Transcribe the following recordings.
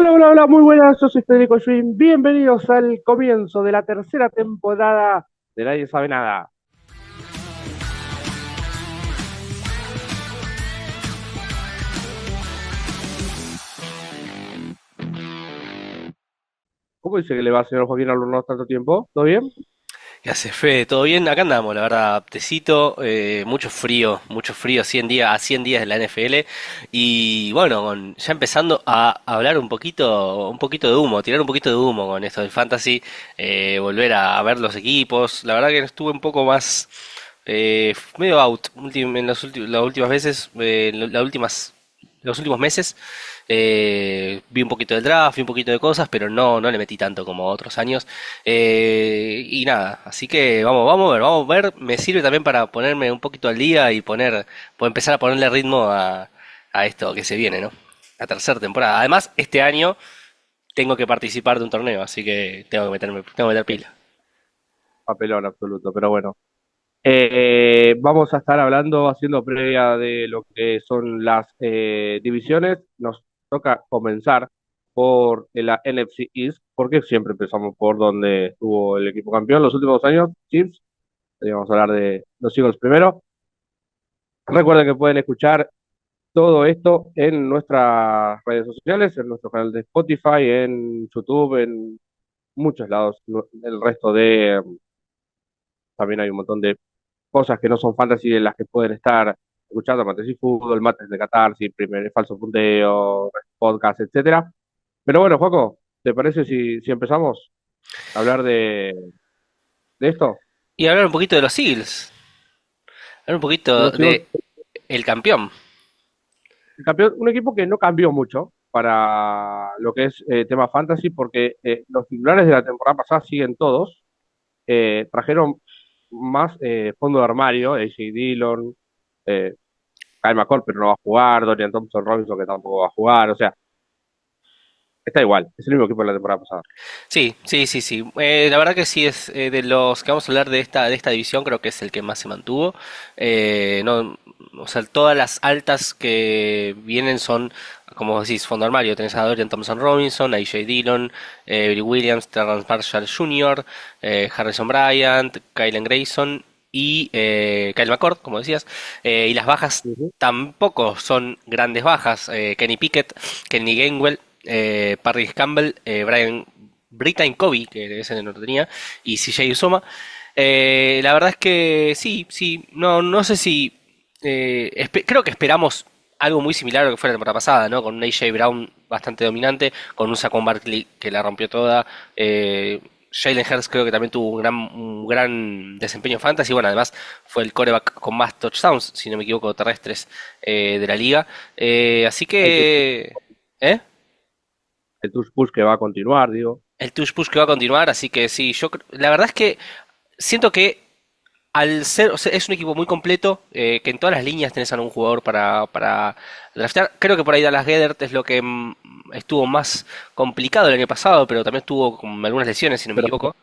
Hola, hola, hola, muy buenas, yo soy Federico Schwinn. Bienvenidos al comienzo de la tercera temporada de Nadie Sabe Nada. ¿Cómo dice que le va a señor Joaquín Albornoz tanto tiempo? ¿Todo bien? ¿Qué hace, Fede? ¿Todo bien? Acá andamos, la verdad, aptecito, mucho frío, 100 días, a 100 días de la NFL. Y bueno, ya empezando a hablar un poquito de humo, tirar un poquito de humo con esto del fantasy, volver a ver los equipos. La verdad que estuve un poco más medio out las últimas veces, los últimos meses. Vi un poquito del draft, vi un poquito de cosas, pero no le metí tanto como otros años. Y nada, así que vamos a ver. Me sirve también para ponerme un poquito al día y empezar a ponerle ritmo a esto que se viene, ¿no? La tercera temporada. Además, este año tengo que participar de un torneo, así que tengo que meter Sí, pila. papelón absoluto, pero bueno. Vamos a estar hablando, haciendo previa de lo que son las divisiones. Nos toca comenzar por la NFC East, porque siempre empezamos por donde estuvo el equipo campeón los últimos años, Chiefs. Vamos a hablar de los Eagles primero. Recuerden que pueden escuchar todo esto en nuestras redes sociales, en nuestro canal de Spotify, en YouTube, en muchos lados. El resto también hay un montón de cosas que no son fantasy en las que pueden estar escuchando Fantasy Fútbol, Mates de Catarsis, Primer Falso Punteo, Podcast, etcétera. Pero bueno, Joaco, ¿te parece si empezamos a hablar de esto? Y hablar un poquito de los Eagles, hablar un De poquito los Eagles, de el campeón. el campeón, un equipo que no cambió mucho para lo que es tema fantasy, porque los titulares de la temporada pasada siguen todos. Trajeron más fondo de armario, AJ Dillon, eh, Kyle McCord, pero no va a jugar, Dorian Thompson Robinson, que tampoco va a jugar, o sea, está igual, es el mismo equipo de la temporada pasada. Sí. La verdad que sí es de los que vamos a hablar de esta división, creo que es el que más se mantuvo. No, o sea, todas las altas que vienen son, como decís, fondo armario. Tenés a Dorian Thompson Robinson, a AJ Dillon, Billy Williams, Terrence Marshall Jr., Harrison Bryant, Kylen Grayson y Kyle McCord, como decías. Y las bajas Ujú. tampoco son grandes bajas. Kenny Pickett, Kenny Gainwell, Paris Campbell, Britain Covey, que ese no lo tenía, y CJ Usoma. La verdad es que sí, no sé si... creo que esperamos algo muy similar a lo que fue la temporada pasada, ¿no? Con un AJ Brown bastante dominante, con un Saquon Barkley que la rompió toda. Jalen Hurts creo que también tuvo un gran desempeño en fantasy. Bueno, además fue el coreback con más touchdowns, si no me equivoco, terrestres de la liga. Así El tush, que... ¿Eh? el tush push que va a continuar, digo. El tush push que va a continuar, así que sí, la verdad es que siento que al ser, o sea, es un equipo muy completo, que en todas las líneas tenés a un jugador para draftear. Creo que por ahí Dallas Goedert es lo que estuvo más complicado el año pasado, pero también estuvo con algunas lesiones, si no me Pero equivoco.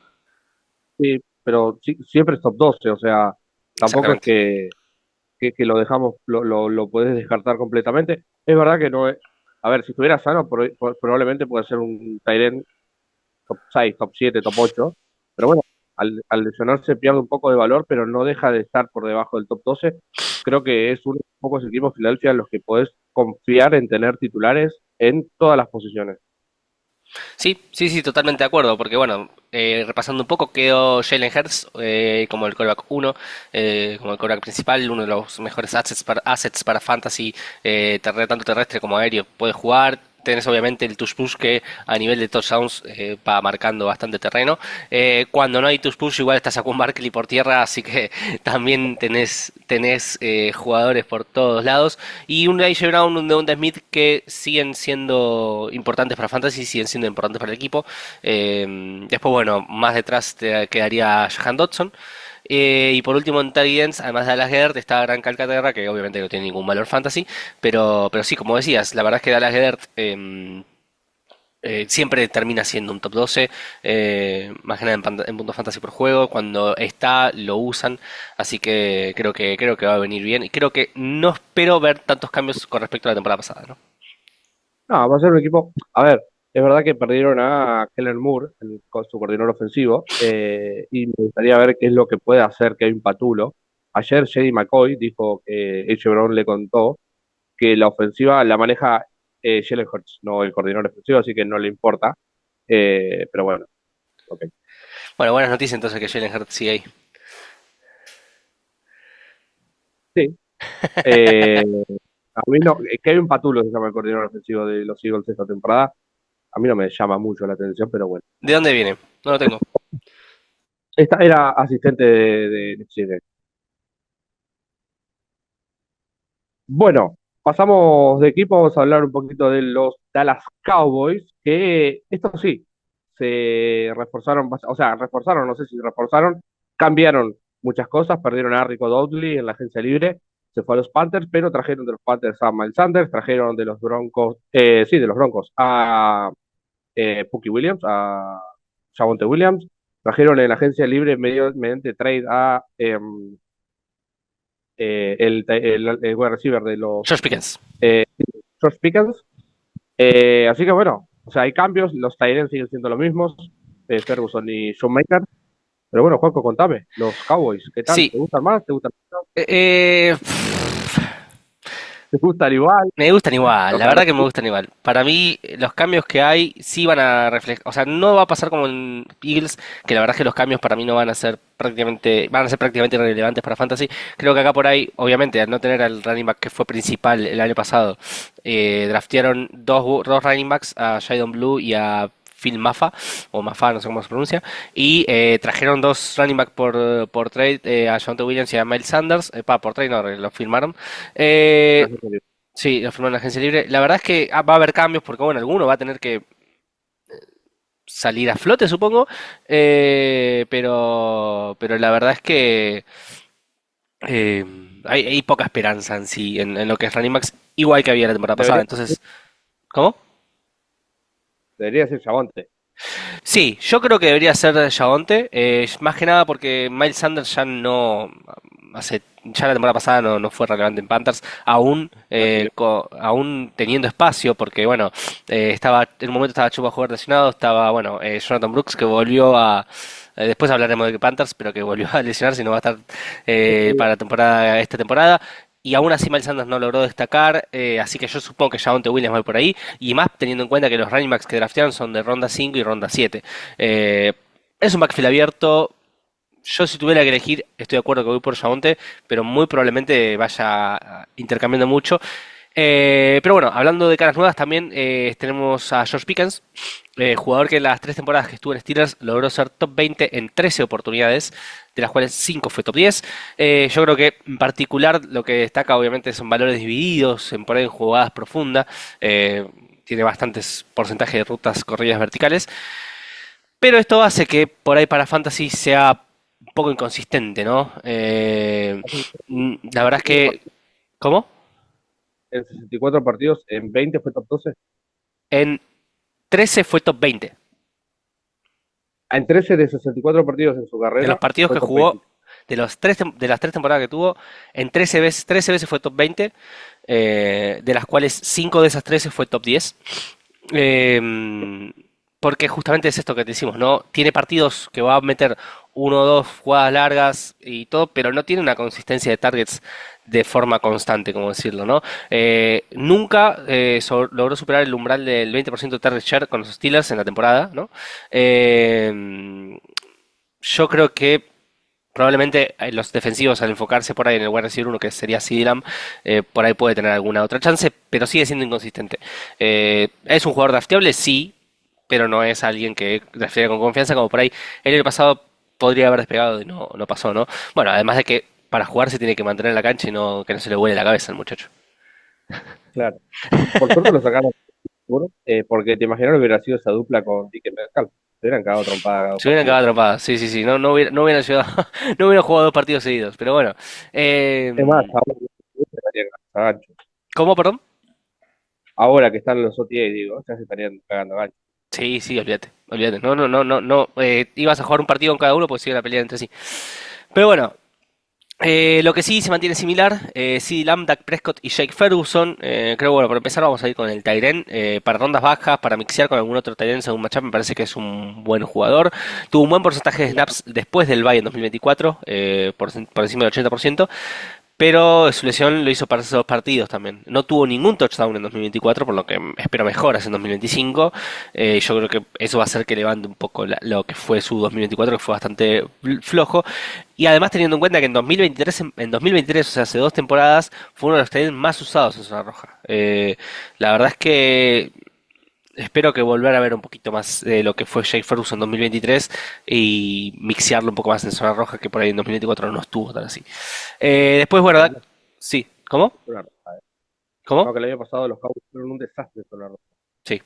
sí, pero siempre es top 12, o sea, tampoco es Exactamente. que lo dejamos, lo puedes descartar completamente. Es verdad que no es, a ver, si estuviera sano, probablemente puede ser un Tyrant top 6, top 7, top 8, pero bueno, al lesionarse pierde un poco de valor, pero no deja de estar por debajo del top 12. Creo que es uno de los pocos equipos Filadelfia en los que podés confiar en tener titulares en todas las posiciones. Sí, totalmente de acuerdo, porque bueno, repasando un poco, quedó Jalen Hurts como el quarterback uno, como el quarterback principal, uno de los mejores assets para fantasy, tanto terrestre como aéreo, puede jugar. Tenés obviamente el touch push que a nivel de touchdowns va marcando bastante terreno. Cuando no hay touch push, igual estás a un Barkley por tierra, así que también tenés jugadores por todos lados. Y un AJ Brown, un Devonta Smith que siguen siendo importantes para Fantasy, siguen siendo importantes para el equipo. Después, bueno, más detrás te quedaría Jahan Dotson. Y por último en tight ends, además de Dallas Goedert, está Gran Calcaterra, que obviamente no tiene ningún valor fantasy, pero sí, como decías, la verdad es que Dallas Goedert siempre termina siendo un top 12, más que nada en puntos fantasy por juego. Cuando está, lo usan. Así que creo que va a venir bien. Y creo que no espero ver tantos cambios con respecto a la temporada pasada, ¿no? No, va a ser un equipo, a ver. Es verdad que perdieron a Kellen Moore, con su coordinador ofensivo, y me gustaría ver qué es lo que puede hacer Kevin Patulo. Ayer Shady McCoy dijo que H. Brown le contó que la ofensiva la maneja Jalen Hurts, no el coordinador ofensivo, así que no le importa. Pero bueno, ok. Bueno, buenas noticias entonces que Jalen Hurts sigue ahí. Sí. Eh, a mí no, Kevin Patulo se llama el coordinador ofensivo de los Eagles esta temporada. A mí no me llama mucho la atención, pero bueno. ¿De dónde viene? No lo tengo. Esta era asistente de Chile. Bueno, pasamos de equipo, vamos a hablar un poquito de los Dallas Cowboys, que esto sí, se reforzaron, o sea, reforzaron, no sé si reforzaron, cambiaron muchas cosas, perdieron a Rico Dowdley en la agencia libre, se fue a los Panthers, pero trajeron de los Panthers a Miles Sanders, trajeron de los Broncos, sí, de los Broncos a Pookie Williams, a Javonte Williams, trajeron en la agencia libre mediante trade a el wide receiver de los Josh Pickens. eh, George Pickens. Así que bueno, o sea, hay cambios, los Tyrants siguen siendo los mismos, Ferguson y Shoemaker. Pero bueno, Juanco, contame, los Cowboys, ¿qué tal? Sí. ¿Te gustan más? ¿Te gustan menos? Eh, eh, ¿Te gustan igual? Me gustan igual, O la sea, verdad que me gustan igual. Para mí, los cambios que hay sí van a reflejar, o sea, no va a pasar como en Eagles, que la verdad es que los cambios para mí no van a ser prácticamente irrelevantes para Fantasy. Creo que acá por ahí, obviamente, al no tener al running back que fue principal el año pasado, draftearon dos running backs, a Jadon Blue y a Phil Maffa, o Maffa, no sé cómo se pronuncia, y trajeron dos running back por trade, a Jonte Williams y a Miles Sanders, por trade no, los firmaron. Eh, Sí, lo firmó en la agencia libre. La verdad es que va a haber cambios porque, bueno, alguno va a tener que salir a flote, supongo. Pero la verdad es que eh, hay poca esperanza en sí, en lo que es running backs, igual que había la temporada pasada. debería, Entonces, ¿cómo? debería ser Chabonte. Sí, yo creo que debería ser Javonte, más que nada porque Miles Sanders ya no ya la temporada pasada no fue relevante en Panthers, aún teniendo espacio, porque bueno, en un momento estaba Chuba Hubbard lesionado, estaba bueno, Jonathan Brooks que volvió después hablaremos de Panthers, pero que volvió a lesionarse y no va a estar para esta temporada. Y aún así Miles Sanders no logró destacar, así que yo supongo que Javonte Williams va por ahí, y más teniendo en cuenta que los running backs que draftearon son de ronda 5 y ronda 7. Eh, es un backfield abierto. Yo si tuviera que elegir, estoy de acuerdo que voy por Javonte, pero muy probablemente vaya intercambiando mucho. Pero bueno, hablando de caras nuevas, también tenemos a George Pickens, jugador que en las tres temporadas que estuvo en Steelers logró ser top 20 en 13 oportunidades, de las cuales 5 fue top 10. Yo creo que en particular lo que destaca obviamente son valores divididos, en por ahí en jugadas profundas. Tiene bastantes porcentajes de rutas corridas verticales. Pero esto hace que por ahí para Fantasy sea un poco inconsistente, ¿no? La verdad es que... ¿Cómo? En 64 partidos, en 20 fue top 12. En 13 fue top 20. En 13 de 64 partidos en su De los carrera, partidos fue que top 20. jugó, de las tres temporadas que tuvo, en 13 veces fue top 20, de las cuales 5 de esas 13 fue top 10. Eh, Porque justamente es esto que te decimos, ¿no? Tiene partidos que va a meter uno o dos jugadas largas y todo, pero no tiene una consistencia de targets de forma constante, como decirlo, ¿no? Nunca logró superar el umbral del 20% de target share con los Steelers en la temporada, ¿no? Yo creo que probablemente los defensivos al enfocarse por ahí en el wide receiver uno que sería CeeDee Lamb, por ahí puede tener alguna otra chance, pero sigue siendo inconsistente. ¿Es un jugador drafteable? Sí, pero no es alguien que draftea con confianza como por ahí en el pasado podría haber despegado y no pasó, ¿no? Bueno, además de que para jugar se tiene que mantener en la cancha y no que no se le vuele la cabeza al muchacho. Claro. Por suerte lo sacaron, seguro, porque te imaginas que hubiera sido esa dupla con Dick Metcalf. Se hubieran cagado trompada cada dos Se hubieran partidos. quedado atropadas, sí, sí, sí, no hubiera llegado, no hubiera jugado dos partidos seguidos, pero bueno. Es más, Eh, ahora se estarían cagando a gancho. ¿Cómo, perdón? Ahora que están los OTA, digo, ya se estarían cagando a gancho. Sí, sí, olvídate, olvídate. No. Ibas a jugar un partido con cada uno porque sigue la pelea entre sí. Pero bueno, Lo que sí se mantiene similar, CeeDee Lamb, Dak Prescott y Jake Ferguson. Creo, bueno, para empezar vamos a ir con el Tyren. Para rondas bajas, para mixear con algún otro Tyren según matchup, me parece que es un buen jugador. Tuvo un buen porcentaje de snaps después del bye en 2024, por encima del 80%. Pero su lesión lo hizo para esos dos partidos también. No tuvo ningún touchdown en 2024, por lo que espero mejoras en 2025. Yo creo que eso va a hacer que levante un poco lo que fue su 2024, que fue bastante flojo. Y además teniendo en cuenta que en 2023, en 2023, o sea, hace dos temporadas, fue uno de los tight más usados en zona roja. La verdad es que espero que volver a ver un poquito más de lo que fue Jake Ferguson en 2023 y mixearlo un poco más en zona roja, que por ahí en 2024 no estuvo tan así. Después, bueno, El sí, ¿cómo? ¿Cómo? no, que el año pasado los Cowboys fueron un desastre con la roja. Sí,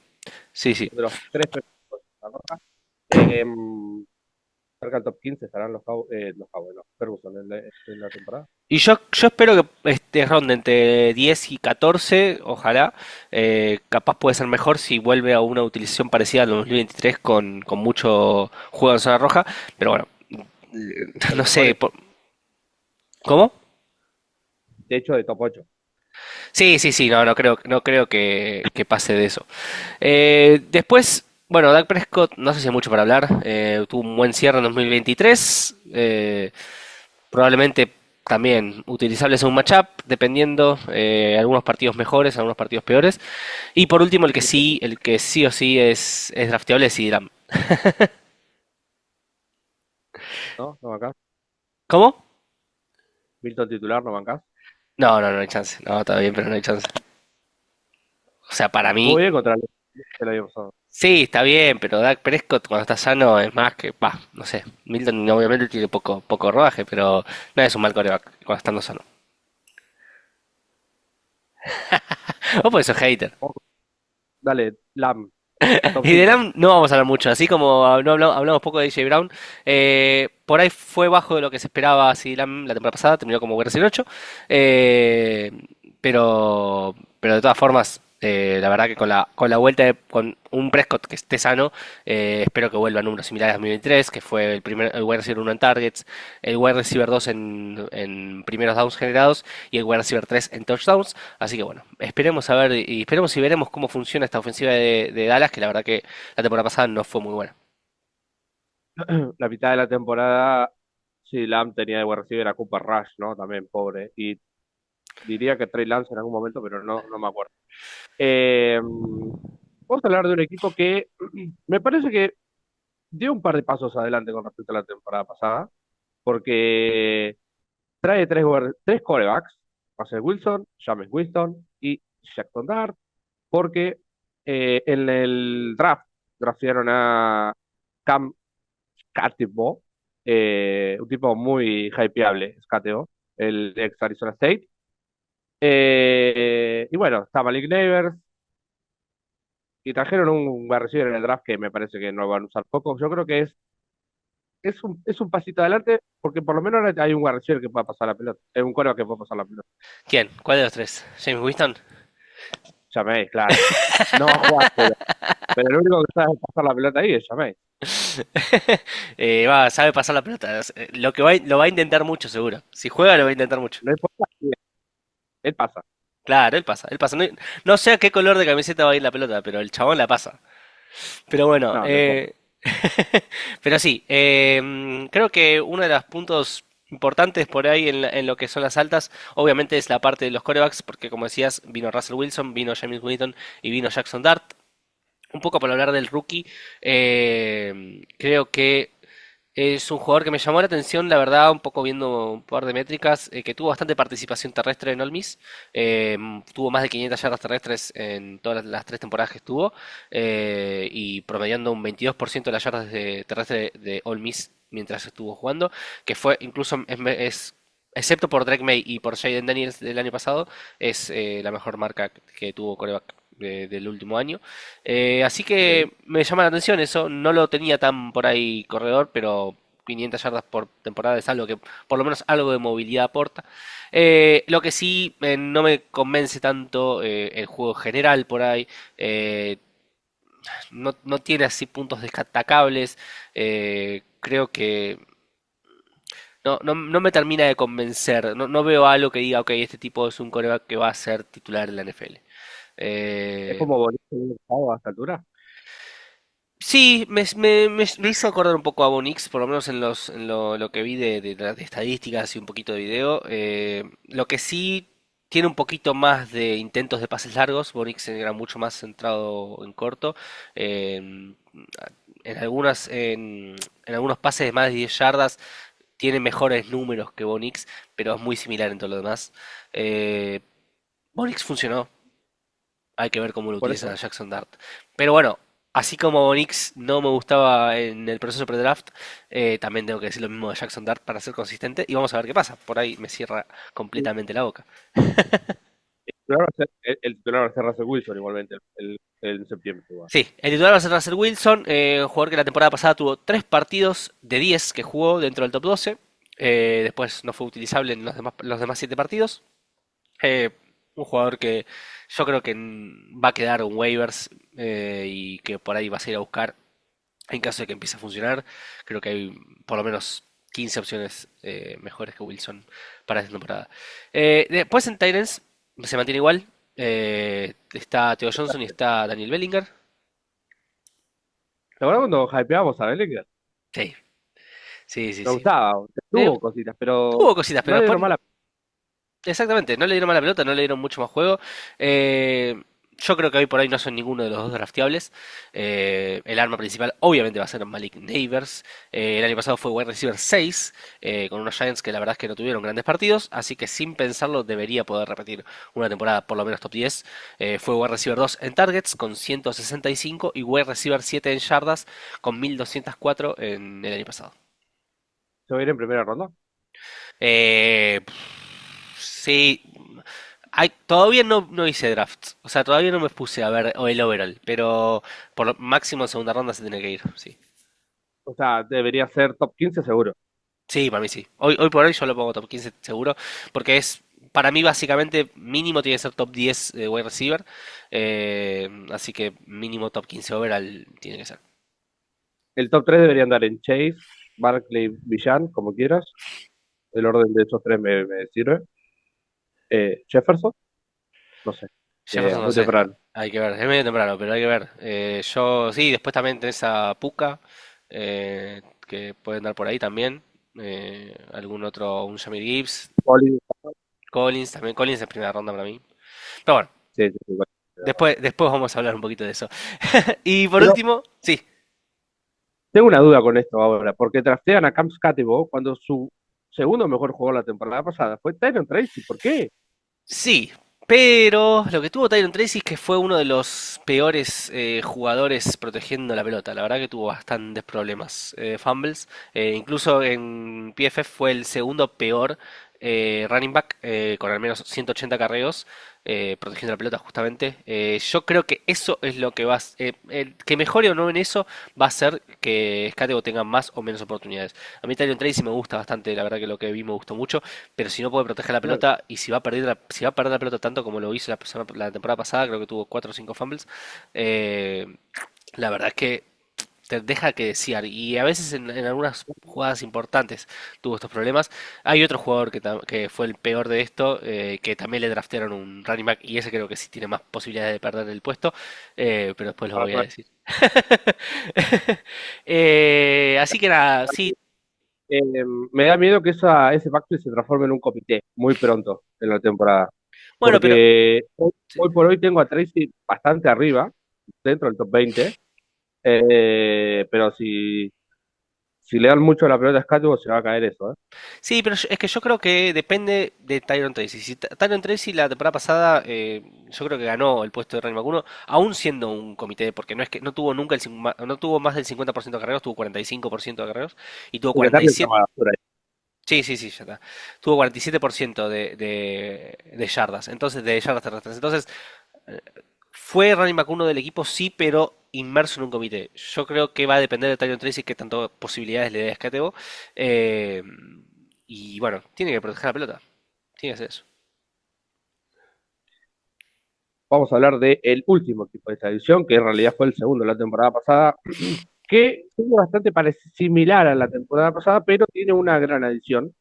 sí, sí. De los tres primeros de la roja, eh, cerca del top 15 estarán los Cowboys, no, Ferguson en la temporada. Y yo espero que este ronde entre 10 y 14, ojalá, capaz puede ser mejor si vuelve a una utilización parecida al 2023 con mucho juego en zona roja, pero bueno, El no mejor sé, es ¿cómo? de hecho de top 8. Sí, sí, sí, no creo que pase de eso. Después, bueno, Dak Prescott, no sé si hay mucho para hablar. Tuvo un buen cierre en 2023. Probablemente también utilizable en un matchup, dependiendo. Algunos partidos mejores, algunos partidos peores. Y por último, el que sí o sí es drafteable es Idram. ¿No? ¿No bancás? ¿Cómo? Milton titular, ¿no bancás? No, no, no hay chance. No, está bien, pero no hay chance. O sea, para Jugó mí, bien contra el año pasado. sí, está bien, pero Dak Prescott cuando está sano es más que, va, no sé. Milton obviamente tiene poco rodaje, pero no es un mal coreback cuando estando sano. Vos podés ser hater. Dale, Lam, top Y de 5. Lamb no vamos a hablar mucho, así como no hablamos poco de AJ Brown, por ahí fue bajo de lo que se esperaba así Lamb la temporada pasada, terminó como wide receiver 8, eh, pero de todas formas, la verdad que con la vuelta con un Prescott que esté sano, espero que vuelva a números similares a 2023, que fue el wide receiver 1 en targets, el wide receiver 2 en primeros downs generados y el wide receiver 3 en touchdowns. Así que bueno, esperemos a ver y esperemos y veremos cómo funciona esta ofensiva de Dallas, que la verdad que la temporada pasada no fue muy buena. La mitad de la temporada, sí, Lam tenía de wide receiver a Cooper Rush, ¿no? También, pobre. Y diría que Trey Lance en algún momento, pero no me acuerdo. Vamos a hablar de un equipo que me parece que dio un par de pasos adelante con respecto a la temporada pasada, porque trae tres quarterbacks, Russell Wilson, James Winston y Jackson Dart, porque en el draftearon a Cam Skatebo, un tipo muy hypeable, Skatebo, el ex Arizona State. Y bueno, está Malik Neighbors, y trajeron un wide receiver en el draft que me parece que no van a usar poco. Yo creo que es un pasito adelante, porque por lo menos ahora hay un wide receiver que pueda pasar la pelota, es un quarterback que puede pasar la pelota. ¿Quién? ¿Cuál de los tres? ¿James Winston? Jameis, claro. No va a jugar, pero el único que sabe pasar la pelota ahí es Jameis. Sabe pasar la pelota. Lo va a intentar mucho, seguro. Si juega, lo va a intentar mucho. No importa, él pasa. Claro, él pasa, él pasa. No sé a qué color de camiseta va a ir la pelota, pero el chabón la pasa. Pero bueno, No importa. pero sí, creo que uno de los puntos importantes por ahí en lo que son las altas, obviamente es la parte de los corebacks, porque como decías, vino Russell Wilson, vino James Winston y vino Jackson Dart. Un poco para hablar del rookie, creo que es un jugador que me llamó la atención, la verdad, un poco viendo un par de métricas, que tuvo bastante participación terrestre en Ole Miss, tuvo más de 500 yardas terrestres en todas las tres temporadas que estuvo, y promediando un 22% de las yardas terrestres de Ole Miss mientras estuvo jugando, que fue incluso, excepto por Drake May y por Jaden Daniels del año pasado, es la mejor marca que tuvo coreback del último año. Así Ok. que me llama la atención eso, no lo tenía tan por ahí corredor, pero 500 yardas por temporada es algo que por lo menos algo de movilidad aporta. Lo que sí no me convence tanto el juego general por ahí. No tiene así puntos destacables. Creo que no me termina de convencer. No veo algo que diga, ok, este tipo es un coreback que va a ser titular en la NFL. Es Eh, como bonito a esta altura. Sí, me hizo acordar un poco a Bonix, por lo menos lo que vi de estadísticas y un poquito de video. Lo que sí tiene un poquito más de intentos de pases largos. Bonix era mucho más centrado en corto. En, en algunos pases de más de 10 yardas tiene mejores números que Bonix, pero es muy similar en todo lo demás. Eh, Bonix funcionó. Hay que ver cómo lo Por utilizan eso. a Jackson Dart. Pero bueno, así como Onyx no me gustaba en el proceso pre-draft, también tengo que decir lo mismo de Jackson Dart para ser consistente. Y vamos a ver qué pasa. Por ahí me cierra completamente la boca. El titular va a ser Russell Wilson igualmente en septiembre. Igual. Sí, el titular va a ser Russell Wilson, un jugador que la temporada pasada tuvo 3 partidos de 10 que jugó dentro del top 12. Después no fue utilizable en los demás 7 partidos. Eh, un jugador que yo creo que va a quedar en waivers y que por ahí vas a ir a buscar en caso de que empiece a funcionar. Creo que hay por lo menos 15 opciones mejores que Wilson para esta temporada. Después en Titans se mantiene igual. Está Theo Johnson y está Daniel Bellinger. ¿Te acuerdas cuando hypeábamos a Bellinger? Sí, sí, sí, Me sí. gustaba, Eh, tuvo cositas, pero Tuvo cositas, no pero le después dieron mala. exactamente, no le dieron mala pelota, no le dieron mucho más juego. Eh, yo creo que hoy por hoy no son ninguno de los dos drafteables. El arma principal obviamente va a ser Malik Neighbors. El año pasado fue wide receiver 6 con unos Giants que la verdad es que no tuvieron grandes partidos, así que sin pensarlo debería poder repetir una temporada por lo menos top 10. Fue wide receiver 2 en targets con 165 y wide receiver 7 en yardas con 1204 en el año pasado. Se va a ir en primera ronda. Eh, sí, todavía no hice drafts, o sea, todavía no me puse a ver el overall, pero por lo máximo en segunda ronda se tiene que ir, sí. O sea, debería ser top 15 seguro. Sí, para mí sí. Hoy por hoy yo lo pongo top 15 seguro, porque para mí básicamente mínimo tiene que ser top 10 de wide receiver, así que mínimo top 15 overall tiene que ser. El top 3 debería andar en Chase, Barkley, Villan, como quieras. El orden de esos tres me sirve. Jefferson, no sé. Ni idea, Jefferson no muy sé, temprano. hay que ver, es medio temprano, pero hay que ver. Yo sí, después también tenés a Puka, que puede andar por ahí también. Algún otro, un Jamir Gibbs, Collins, Collins, también Collins en primera ronda para mí. Pero bueno, sí, sí, sí, después vamos a hablar un poquito de eso. Y por pero último, sí, tengo una duda con esto ahora, porque draftean a Cam Scatebo cuando su segundo mejor jugador la temporada pasada fue Tyron Tracy. ¿Por qué? sí, pero lo que tuvo Tyron Tracy es que fue uno de los peores jugadores protegiendo la pelota. La verdad que tuvo bastantes problemas, fumbles. Incluso en PFF fue el segundo peor running back con al menos 180 carreos protegiendo la pelota justamente. Yo creo que eso es lo que el que mejore o no en eso va a hacer que Scatebo tenga más o menos oportunidades. A mí Tyron Tracy me gusta bastante, la verdad que lo que vi me gustó mucho, pero si no puede proteger la No, pelota y si va a perder la pelota tanto como lo hizo la temporada pasada, creo que tuvo 4 o 5 fumbles, eh, la verdad es que te deja que desear y a veces en algunas jugadas importantes tuvo estos problemas. Hay otro jugador que fue el peor de esto, que también le draftearon un running back y ese creo que sí tiene más posibilidades de perder el puesto, pero después lo voy a decir. Así que nada, sí. eh, me da miedo que ese backfield se transforme en un comité muy pronto en la temporada. Bueno, pero Porque sí. hoy por hoy tengo a Tracy bastante arriba, dentro del top 20. Pero si le dan mucho a la pelota a Scatebo, se va a caer eso, ¿eh? Sí, pero es que yo creo que depende de Tyron Tracy. Si Tyron Tracy la temporada pasada, yo creo que ganó el puesto de running back 1, aún siendo un comité, porque no es que no tuvo nunca no tuvo más del 50% de carreros, tuvo 45% de carreros y tuvo Porque también está 47. más basura ahí. Sí, sí, sí, ya está. Tuvo 47% de yardas, entonces de yardas terrestres. Entonces, eh, fue running back 1 del equipo, sí, pero inmerso en un comité. Yo creo que va a depender de Tyron Tracy qué tanto posibilidades le dé a Scatebo. Eh, y bueno, tiene que proteger la pelota. Tiene que hacer eso. Vamos a hablar del último equipo de esta edición, que en realidad fue el segundo de la temporada pasada, que es bastante similar a la temporada pasada, pero tiene una gran adición,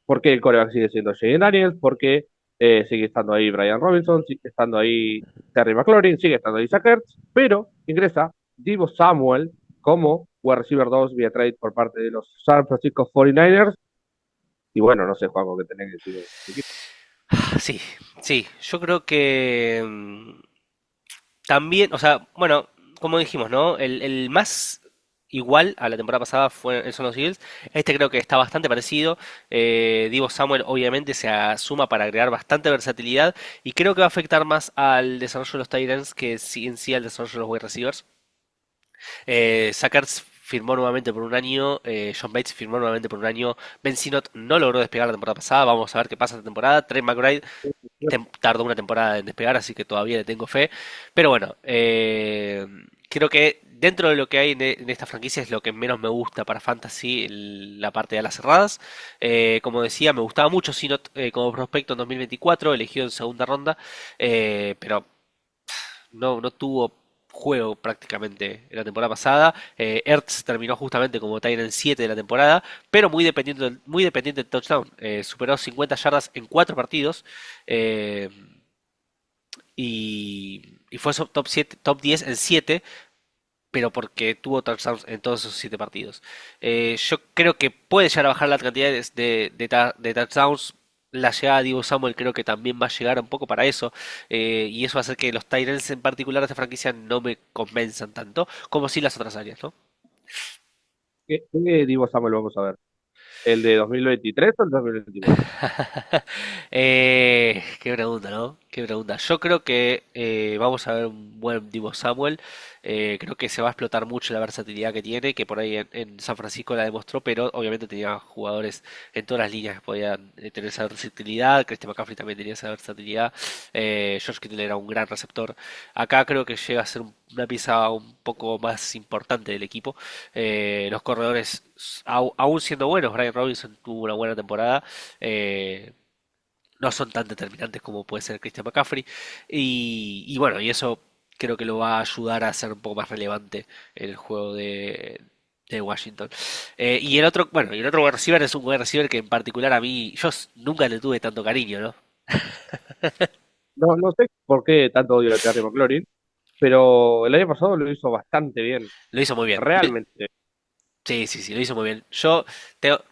porque el coreback sigue siendo Jay Daniels, porque sigue estando ahí Brian Robinson, sigue estando ahí Terry McLaurin, sigue estando ahí Zach Ertz, pero ingresa Divo Samuel como wide receiver 2 vía trade por parte de los San Francisco 49ers, y bueno, no sé, Juanjo, qué tenés que decir de este equipo. Sí, sí, yo creo que también, o sea, bueno, como dijimos, ¿no? El más igual a la temporada pasada son los Eagles. Este creo que está bastante parecido. Divo Samuel obviamente se asuma para agregar bastante versatilidad y creo que va a afectar más al desarrollo de los Titans que sí en sí al desarrollo de los wide receivers. Sackers firmó nuevamente por un año, John Bates firmó nuevamente por un año, Ben Sinnott no logró despegar la temporada pasada, vamos a ver qué pasa esta temporada. Trey McBride tardó una temporada en despegar, así que todavía le tengo fe. Pero bueno, creo que dentro de lo que hay en esta franquicia es lo que menos me gusta para Fantasy, la parte de alas cerradas. Como decía, me gustaba mucho Sinnott como prospecto en 2024, elegido en segunda ronda, pero no tuvo juego prácticamente en la temporada pasada. Ertz terminó justamente como Tyrant 7 de la temporada, pero muy dependiente del touchdown. Superó 50 yardas en 4 partidos. eh, y fue top 7, top 10 en 7, pero porque tuvo touchdowns en todos esos 7 partidos. Yo creo que puede llegar a bajar la cantidad de touchdowns. La llegada de Divo Samuel creo que también va a llegar un poco para eso. Y eso va a hacer que los Tyrants en particular de esta franquicia no me convenzan tanto como si las otras áreas, ¿no? ¿Qué Divo Samuel vamos a ver? ¿El de 2023 o el 2024? Qué pregunta, ¿no? Qué pregunta. Yo creo que vamos a ver un buen Divo Samuel. Creo que se va a explotar mucho la versatilidad que tiene, que por ahí en San Francisco la demostró, pero obviamente tenía jugadores en todas las líneas que podían tener esa versatilidad. Christian McCaffrey también tenía esa versatilidad. George Kittle era un gran receptor. Acá creo que llega a ser una pieza un poco más importante del equipo. Los corredores, aún siendo buenos, Brian Robinson tuvo una buena temporada. eh, no son tan determinantes como puede ser Christian McCaffrey. Y bueno, y eso creo que lo va a ayudar a ser un poco más relevante en el juego de Washington. Y el otro, bueno, y el otro wide receiver es un wide receiver que en particular a mí, nunca le tuve tanto cariño, ¿no? No, no sé por qué tanto odio a Terry McLaurin, pero el año pasado lo hizo bastante bien, Lo hizo muy bien. realmente. Sí, sí, sí, lo hizo muy bien.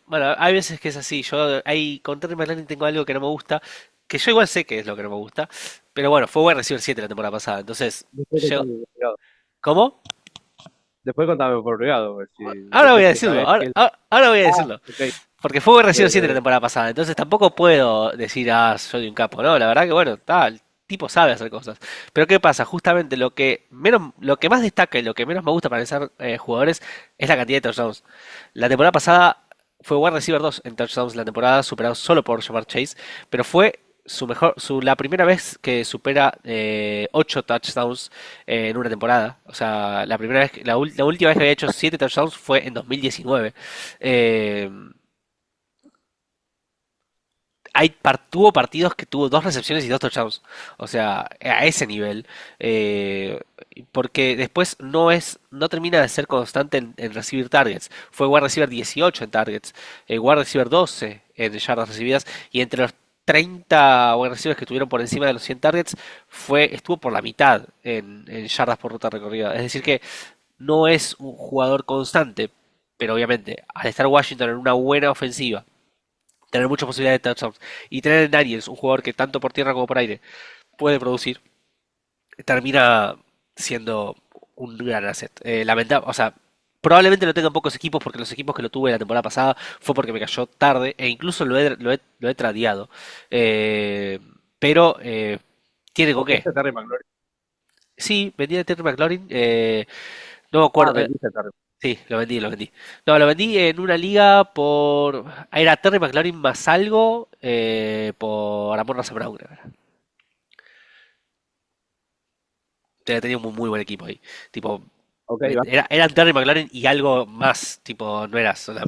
Bueno, hay veces que es así. Con Terry McLaurin tengo algo que no me gusta, que yo igual sé que es lo que no me gusta, pero bueno, fue wide receiver 7 la temporada pasada, entonces, Después contame por privado. ¿cómo? Después contame por privado, a ver si Ahora voy a decís que decirlo, sabés ahora, que... ahora voy a Ah, decirlo. ok, Porque fue ok, recién 7 la ok. temporada pasada, entonces tampoco puedo decir, soy un capo, ¿no? La verdad que bueno, el tipo sabe hacer cosas. Pero ¿qué pasa? Justamente lo que más destaca y lo que menos me gusta para analizar jugadores es la cantidad de touchdowns. La temporada pasada fue wide receiver 2 en touchdowns la temporada, superado solo por Jamar Chase, pero fue la primera vez que supera 8 touchdowns en una temporada. O sea, la última vez que había hecho 7 touchdowns fue en 2019. Eh, tuvo partidos que tuvo 2 recepciones y 2 touchdowns. O sea, a ese nivel. eh, Porque después no termina de ser constante en recibir targets. Fue wide receiver 18 en targets, wide receiver 12 en yardas recibidas. Y entre los 30 wide receivers que tuvieron por encima de los 100 targets, estuvo por la mitad en yardas por ruta recorrida. Es decir que no es un jugador constante. Pero obviamente, al estar Washington en una buena ofensiva, tener muchas posibilidades de touchdowns y tener en Daniels un jugador que tanto por tierra como por aire puede producir, termina siendo un gran asset. Lamentable, o sea, probablemente lo tengan pocos equipos porque los equipos que lo tuve la temporada pasada fue porque me cayó tarde e incluso lo he tradeado. Eh, pero tiene con qué. ¿Vendiste a Terry McLaurin? Sí, vendí a Terry McLaurin. No me Ah, acuerdo. vendiste a Terry. Sí, lo vendí, lo vendí. No, lo vendí en una liga por... Era Terry McLaurin más algo por Amon Razor Brown, creo que era. Tenía un muy buen equipo ahí. Tipo, Ok, va. eran Terry McLaurin y algo más. Tipo, no era solo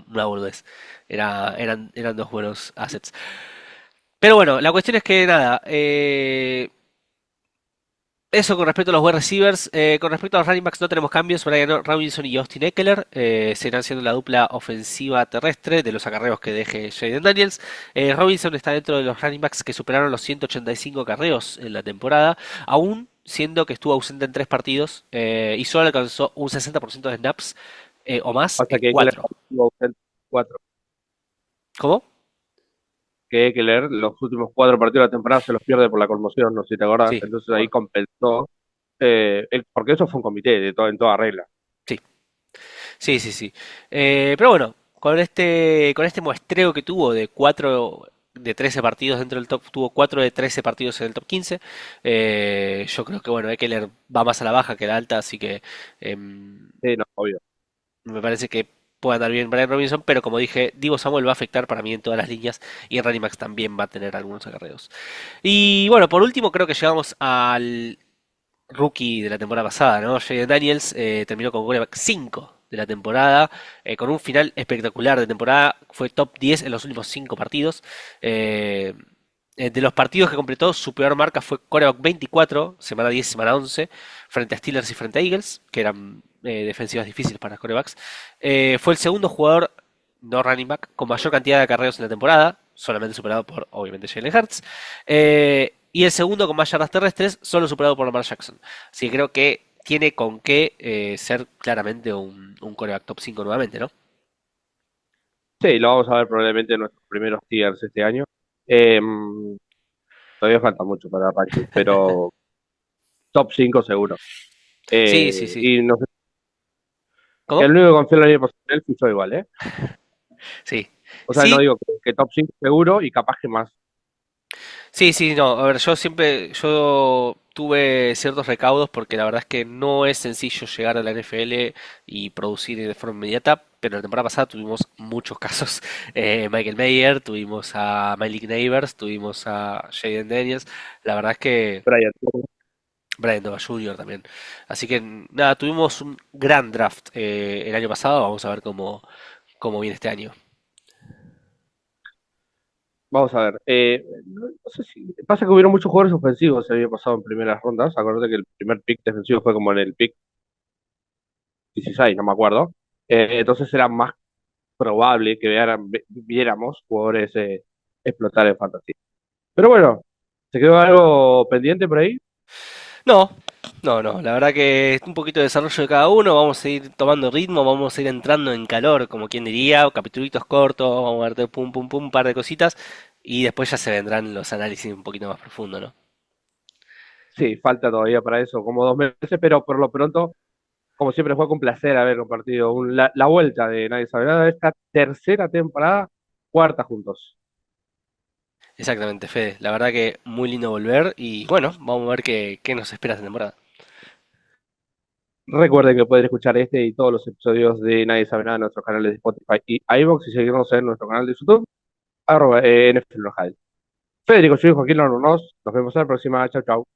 una boludez. Eran dos buenos assets. Pero bueno, la cuestión es que nada. Eso con respecto a los wide receivers. Con respecto a los running backs no tenemos cambios. Brian Robinson y Austin Eckler seguirán siendo la dupla ofensiva terrestre de los acarreos que deje Jaden Daniels. Robinson está dentro de los running backs que superaron los 185 acarreos en la temporada, aún siendo que estuvo ausente en 3 partidos y solo alcanzó un 60% de snaps o más Pasa en que Eckler 4. estuvo ausente 4, ¿Cómo? que Eckler los últimos 4 partidos de la temporada se los pierde por la conmoción, no sé si te acordás, Sí, entonces me ahí acuerdo. compensó, porque eso fue un comité de todo, en toda regla. Sí, sí, sí, sí. Pero bueno, con este muestreo que tuvo de 4 de 13 partidos dentro del top, tuvo 4 de 13 partidos en el top 15. Yo creo que bueno, Eckler va más a la baja que a la alta, así que Sí, no, obvio. me parece que puede andar bien Brian Robinson, pero como dije, Divo Samuel va a afectar para mí en todas las líneas y en running backs también va a tener algunos acarreos. Y bueno, por último creo que llegamos al rookie de la temporada pasada, ¿no? Jaden Daniels terminó con quarterback 5 de la temporada, con un final espectacular de temporada, fue top 10 en los últimos 5 partidos. Eh, de los partidos que completó, su peor marca fue quarterback 24, semana 10, semana 11, frente a Steelers y frente a Eagles, que eran defensivas difíciles para los quarterbacks. Fue el segundo jugador no running back con mayor cantidad de acarreos en la temporada, solamente superado por, obviamente, Jalen Hurts. Y el segundo con más yardas terrestres, solo superado por Lamar Jackson. Así que creo que tiene con qué ser claramente un quarterback top 5 nuevamente, ¿no? Sí, lo vamos a ver probablemente en nuestros primeros tiers este año. Em, Todavía falta mucho para el ranking, pero top 5 seguro. Sí, sí, sí. Y no sé, ¿Cómo? el único que confío el año pasado en él fui yo igual, ¿eh? Sí. O sea, no Sí, digo que top 5 seguro y capaz que más. sí, sí, no. A ver, yo tuve ciertos recaudos porque la verdad es que no es sencillo llegar a la NFL y producir de forma inmediata, pero la temporada pasada tuvimos muchos casos. Michael Mayer, tuvimos a Malik Neighbors, tuvimos a Jaden Daniels. La verdad es que Brian, Brian Nova Jr. también. Así que nada, tuvimos un gran draft el año pasado. Vamos a ver cómo viene este año. vamos a ver. No sé si. Pasa que hubieron muchos jugadores ofensivos el año pasado en primeras rondas. Acuérdate que el primer pick defensivo fue como en el pick 16, no me acuerdo. Entonces era más probable que viéramos jugadores explotar en fantasy. Pero bueno, ¿se quedó algo pendiente por ahí? No, no, no. La verdad que es un poquito de desarrollo de cada uno. Vamos a ir tomando ritmo, vamos a ir entrando en calor, como quien diría. Capitulitos cortos, vamos a ver pum, pum, pum, un par de cositas. Y después ya se vendrán los análisis un poquito más profundos, ¿no? Sí, falta todavía para eso, como 2 meses, pero por lo pronto, como siempre, fue un placer haber compartido la vuelta de Nadie Sabe Nada de esta tercera temporada, cuarta juntos. Exactamente, Fede. La verdad que muy lindo volver. Y bueno, vamos a ver qué nos espera esta temporada. Recuerden que pueden escuchar este y todos los episodios de Nadie Sabe Nada en nuestros canales de Spotify y iVoox y seguirnos en nuestro canal de YouTube, @NFL Local. Federico, yo soy Joaquín Larunos. Nos vemos en la próxima. Chau, chau.